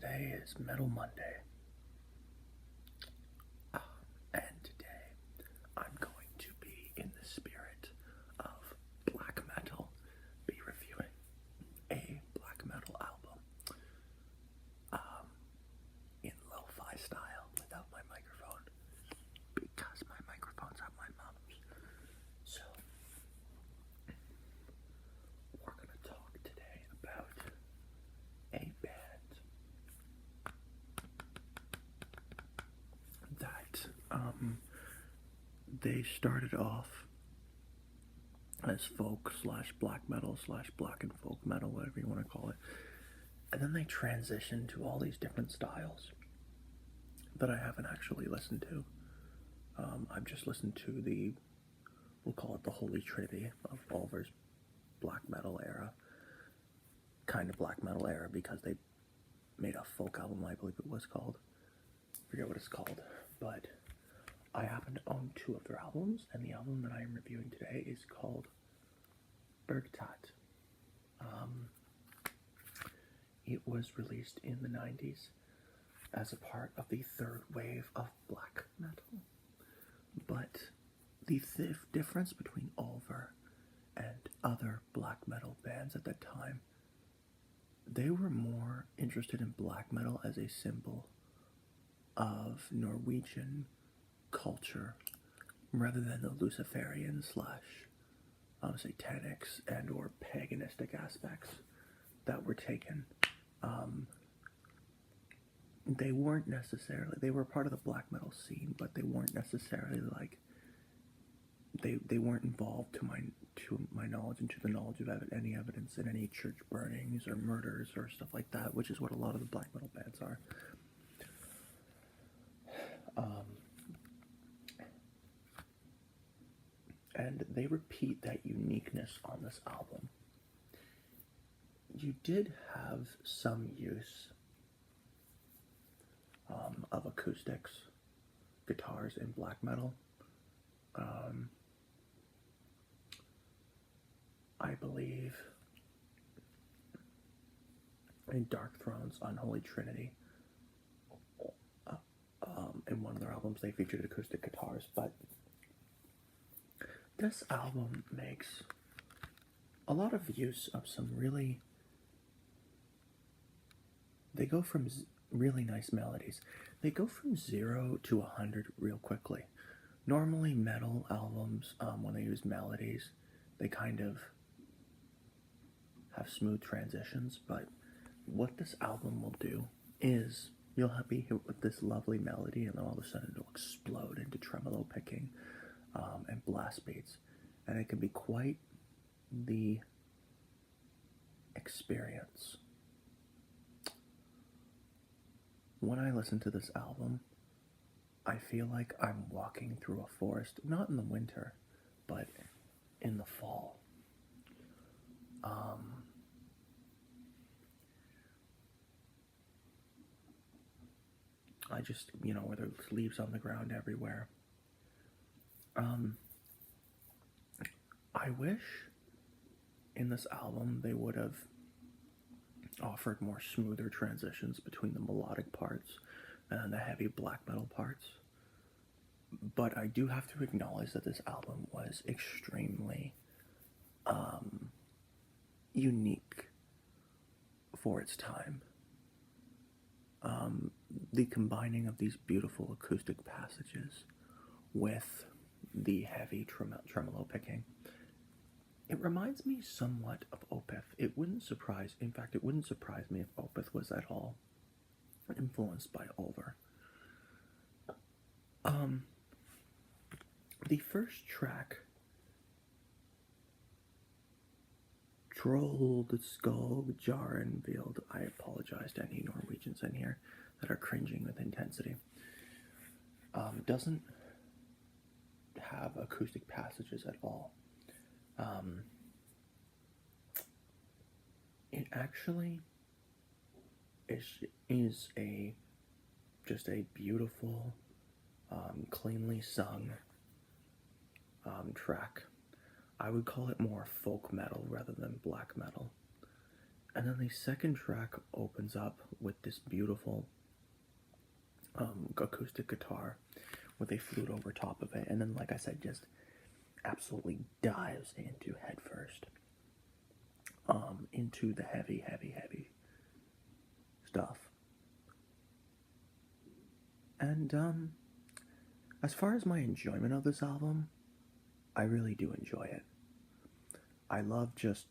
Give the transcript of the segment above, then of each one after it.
Today is Metal Monday, and today I'm going to be in the spirit of black metal, be reviewing a black metal album in lo-fi style without my microphone, because my microphone's at my mom's. So, we're going to talk today about a band that they started off as folk slash black metal slash black and folk metal, whatever you want to call it, and then they transitioned to all these different styles that I haven't actually listened to. I've just listened to we'll call it the Holy Trinity of Ulver's black metal era, kind of black metal era, because they made a folk album, I believe it was called. I forget what it's called, but I happen to own two of their albums, and the album that I am reviewing today is called Bergtatt. It was released in the 90s as a part of the third wave of black metal, but the difference between Ulver and other black metal bands at that time, they were more interested in black metal as a symbol of Norwegian culture rather than the Luciferian slash satanics and or paganistic aspects that were taken. They weren't necessarily, they were part of the black metal scene, but they weren't necessarily like, they weren't involved to my knowledge and to the knowledge of any evidence in any church burnings or murders or stuff like that, which is what a lot of the black metal bands are. And they repeat that uniqueness on this album. You did have some use of acoustics, guitars in black metal. I believe in Dark Throne's Unholy Trinity, in one of their albums they featured acoustic guitars, but this album makes a lot of use of some really, they go from really nice melodies. They go from 0 to 100 real quickly. Normally metal albums, when they use melodies, they kind of have smooth transitions, but what this album will do is you'll be hit with this lovely melody, and then all of a sudden it'll explode into tremolo picking and blast beats, and it can be quite the experience. When I listen to this album, I feel like I'm walking through a forest, not in the winter, but in the fall. I just, where there's leaves on the ground everywhere. I wish in this album they would have offered more smoother transitions between the melodic parts and the heavy black metal parts. But I do have to acknowledge that this album was extremely unique for its time. The combining of these beautiful acoustic passages with the heavy tremolo picking, it reminds me somewhat of Opeth. It wouldn't surprise me if Opeth was at all influenced by Ulver. The first track, Troll the Skull Jarenvild, I apologize to any Norwegians in here that are cringing with intensity, doesn't have acoustic passages at all. It actually is just a beautiful, cleanly sung track. I would call it more folk metal rather than black metal. And then the second track opens up with this beautiful acoustic guitar with a flute over top of it, and then, like I said, just absolutely dives into head first into the heavy stuff. And as far as my enjoyment of this album, I really do enjoy it. I love just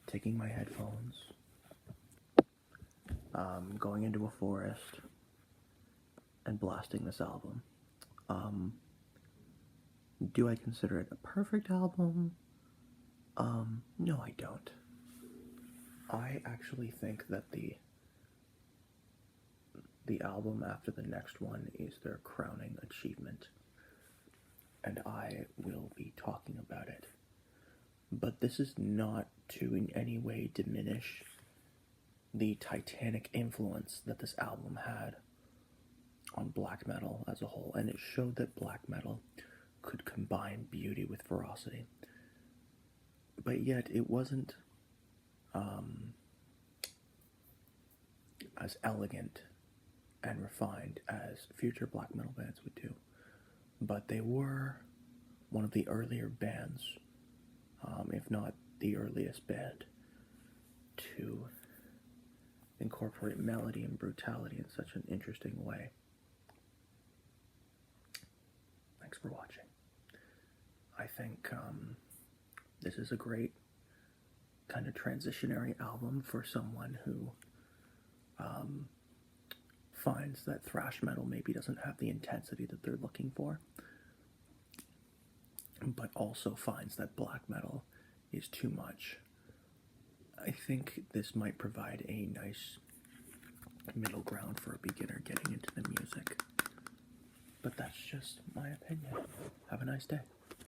taking my headphones, going into a forest, and blasting this album. Do I consider it a perfect album? No, I don't. I actually think that the album after the next one is their crowning achievement, and I will be talking about it. But this is not to in any way diminish the titanic influence that this album had on black metal as a whole, and it showed that black metal could combine beauty with ferocity, but yet it wasn't as elegant and refined as future black metal bands would do. But they were one of the earlier bands, if not the earliest band, to incorporate melody and brutality in such an interesting way. Thanks for watching. I think this is a great kind of transitionary album for someone who finds that thrash metal maybe doesn't have the intensity that they're looking for, but also finds that black metal is too much. I think this might provide a nice middle ground for a beginner getting into the music. But that's just my opinion. Have a nice day.